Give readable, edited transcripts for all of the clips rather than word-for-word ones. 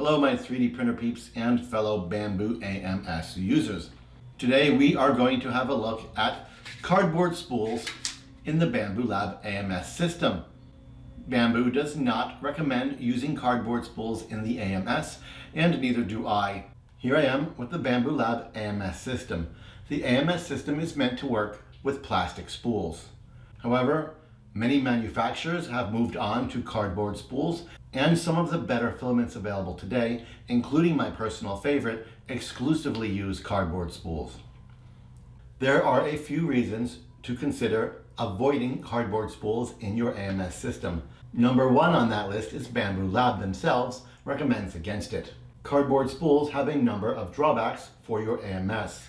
Hello my 3D printer peeps and fellow Bambu AMS users. Today we are going to have a look at cardboard spools in the Bambu Lab AMS system. Bambu does not recommend using cardboard spools in the AMS, and neither do I. Here I am with the Bambu Lab AMS system. The AMS system is meant to work with plastic spools. However, many manufacturers have moved on to cardboard spools, and some of the better filaments available today, including my personal favorite, exclusively use cardboard spools. There are a few reasons to consider avoiding cardboard spools in your AMS system. Number one on that list is Bambu Lab themselves recommends against it. Cardboard spools have a number of drawbacks for your AMS,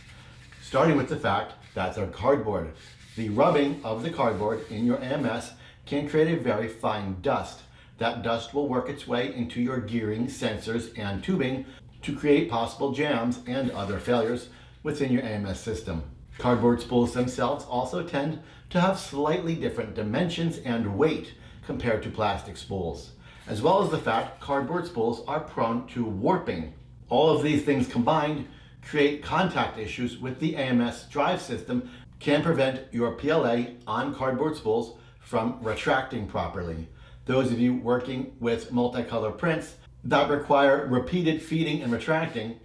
starting with the fact that they're cardboard. The rubbing of the cardboard in your AMS can create a very fine dust. That dust will work its way into your gearing, sensors, and tubing to create possible jams and other failures within your AMS system. Cardboard spools themselves also tend to have slightly different dimensions and weight compared to plastic spools, as well as the fact cardboard spools are prone to warping. All of these things combined create contact issues with the AMS drive system, can prevent your PLA on cardboard spools from retracting properly. Those of you working with multicolor prints that require repeated feeding and retracting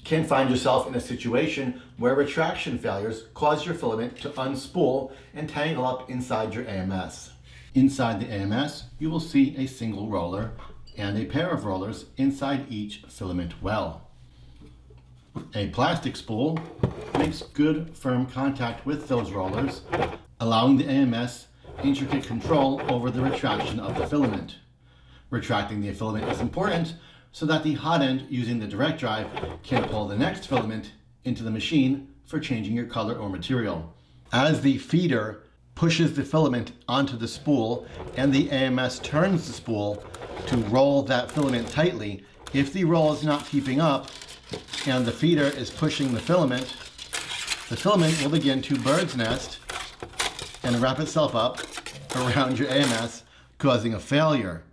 can find yourself in a situation where retraction failures cause your filament to unspool and tangle up inside your AMS. Inside the AMS, you will see a single roller and a pair of rollers inside each filament well. A plastic spool makes good firm contact with those rollers, allowing the AMS intricate control over the retraction of the filament. Retracting the filament is important so that the hot end using the direct drive can pull the next filament into the machine for changing your color or material. As the feeder pushes the filament onto the spool and the AMS turns the spool to roll that filament tightly, if the roll is not keeping up and the feeder is pushing the filament will begin to bird's nest and wrap itself up around your AMS, causing a failure.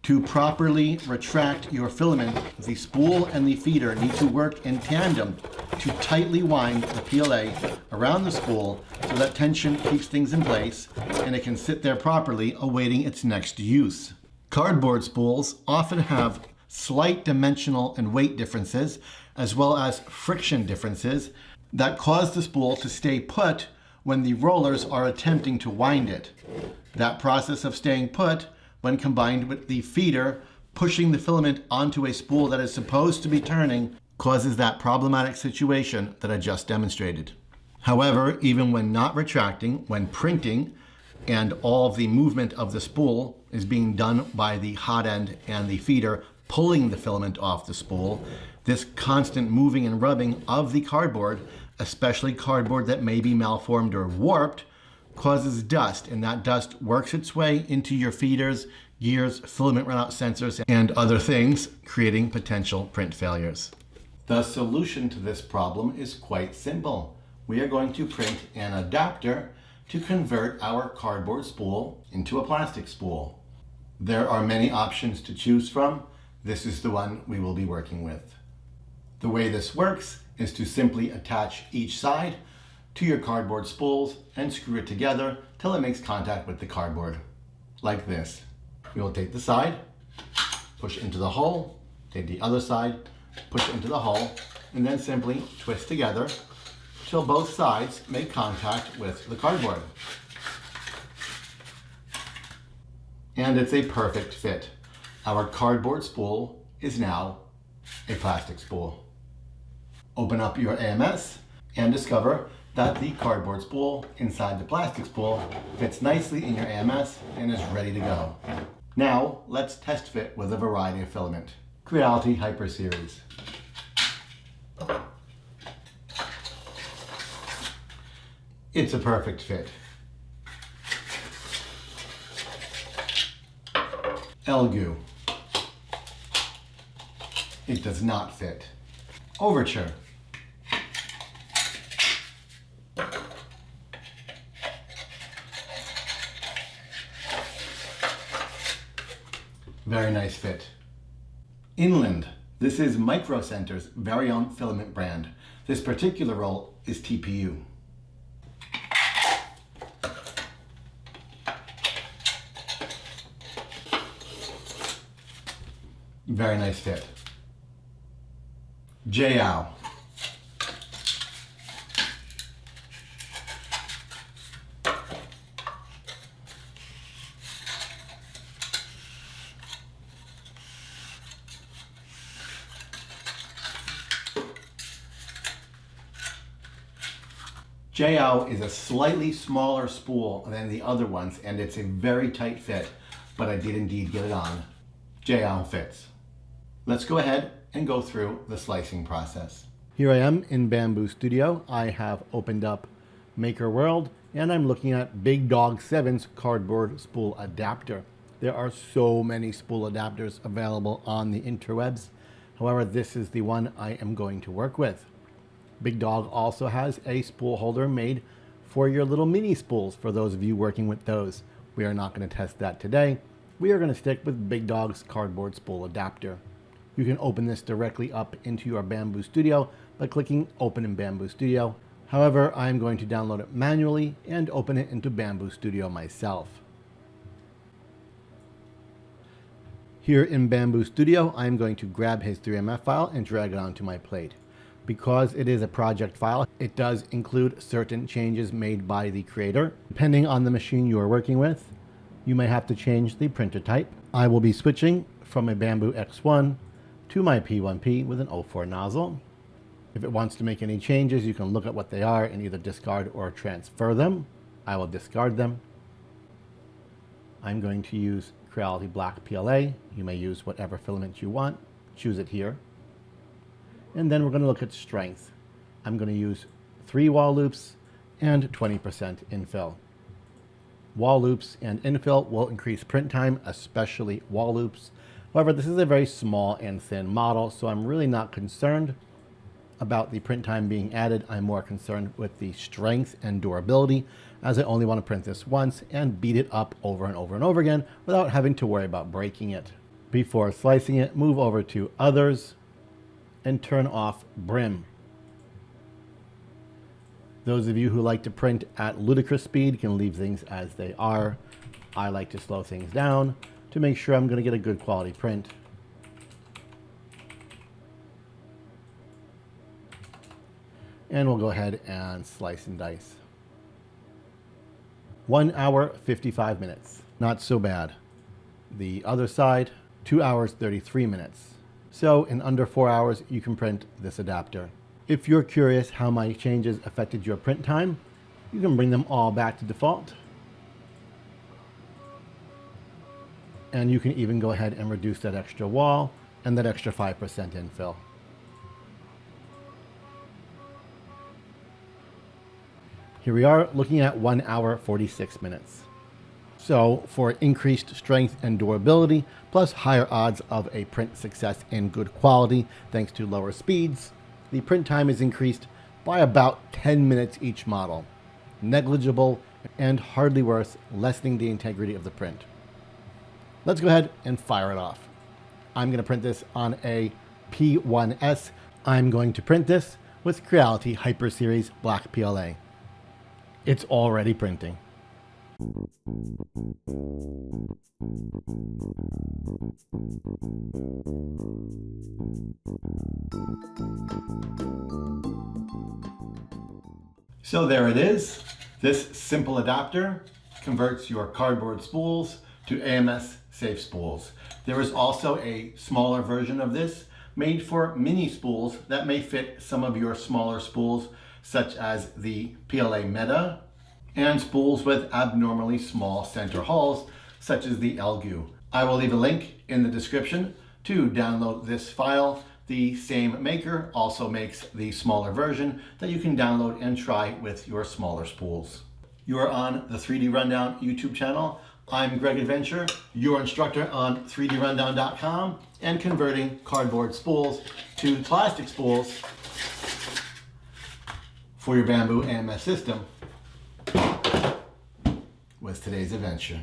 To properly retract your filament, the spool and the feeder need to work in tandem to tightly wind the PLA around the spool so that tension keeps things in place and it can sit there properly awaiting its next use. Cardboard spools often have slight dimensional and weight differences, as well as friction differences that cause the spool to stay put when the rollers are attempting to wind it. That process of staying put, when combined with the feeder pushing the filament onto a spool that is supposed to be turning, causes that problematic situation that I just demonstrated. However, even when not retracting, when printing, and all of the movement of the spool is being done by the hot end and the feeder pulling the filament off the spool, this constant moving and rubbing of the cardboard, especially cardboard that may be malformed or warped, causes dust, and that dust works its way into your feeders, gears, filament runout sensors, and other things, creating potential print failures. The solution to this problem is quite simple. We are going to print an adapter to convert our cardboard spool into a plastic spool. There are many options to choose from. This is the one we will be working with. The way this works is to simply attach each side to your cardboard spools and screw it together till it makes contact with the cardboard, like this. We will take the side, push into the hole, take the other side, push it into the hole, and then simply twist together till both sides make contact with the cardboard. And it's a perfect fit. Our cardboard spool is now a plastic spool. Open up your AMS and discover that the cardboard spool inside the plastic spool fits nicely in your AMS and is ready to go. Now let's test fit with a variety of filament. Creality Hyper Series. It's a perfect fit. Elgu. It does not fit. Overture. Very nice fit. Inland. This is Micro Center's very own filament brand. This particular roll is TPU. Very nice fit. JAO. JAO is a slightly smaller spool than the other ones, and it's a very tight fit, but I did indeed get it on. JAO fits. Let's go ahead and go through the slicing process. Here I am in Bambu Studio. I have opened up Maker World, and I'm looking at Big Dog 7's cardboard spool adapter. There are so many spool adapters available on the interwebs. However, this is the one I am going to work with. Big Dog also has a spool holder made for your little mini spools for those of you working with those. We are not going to test that today. We are going to stick with Big Dog's cardboard spool adapter. You can open this directly up into your Bambu Studio by clicking Open in Bambu Studio. However, I'm going to download it manually and open it into Bambu Studio myself. Here in Bambu Studio, I'm going to grab his 3MF file and drag it onto my plate. Because it is a project file, it does include certain changes made by the creator. Depending on the machine you are working with, you may have to change the printer type. I will be switching from a Bambu X1 to my P1P with an 04 nozzle. If it wants to make any changes, you can look at what they are and either discard or transfer them. I will discard them. I'm going to use Creality Black PLA. You may use whatever filament you want. Choose it here. And then we're going to look at strength. I'm going to use 3 wall loops and 20% infill. Wall loops and infill will increase print time, especially wall loops. However, this is a very small and thin model, so I'm really not concerned about the print time being added. I'm more concerned with the strength and durability, as I only want to print this once and beat it up over and over and over again without having to worry about breaking it. Before slicing it, move over to Others and turn off Brim. Those of you who like to print at ludicrous speed can leave things as they are. I like to slow things down to make sure I'm going to get a good quality print. And we'll go ahead and slice and dice. 1 hour, 55 minutes. Not so bad. The other side, 2 hours, 33 minutes. So in under 4 hours, you can print this adapter. If you're curious how my changes affected your print time, you can bring them all back to default. And you can even go ahead and reduce that extra wall and that extra 5% infill. Here we are looking at 1 hour, 46 minutes. So for increased strength and durability, plus higher odds of a print success in good quality, thanks to lower speeds, the print time is increased by about 10 minutes each model. Negligible and hardly worth lessening the integrity of the print. Let's go ahead and fire it off. I'm going to print this on a P1S. I'm going to print this with Creality Hyper Series Black PLA. It's already printing. So there it is. This simple adapter converts your cardboard spools to AMS safe spools. There is also a smaller version of this made for mini spools that may fit some of your smaller spools, such as the PLA Meta, and spools with abnormally small center holes, such as the Elgu. I will leave a link in the description to download this file. The same maker also makes the smaller version that you can download and try with your smaller spools. You are on the 3D Rundown YouTube channel. I'm Greg Adventure, your instructor on 3drundown.com and converting cardboard spools to plastic spools for your Bambu AMS system was today's adventure.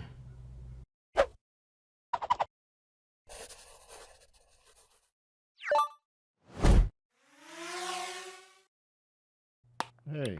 Hey.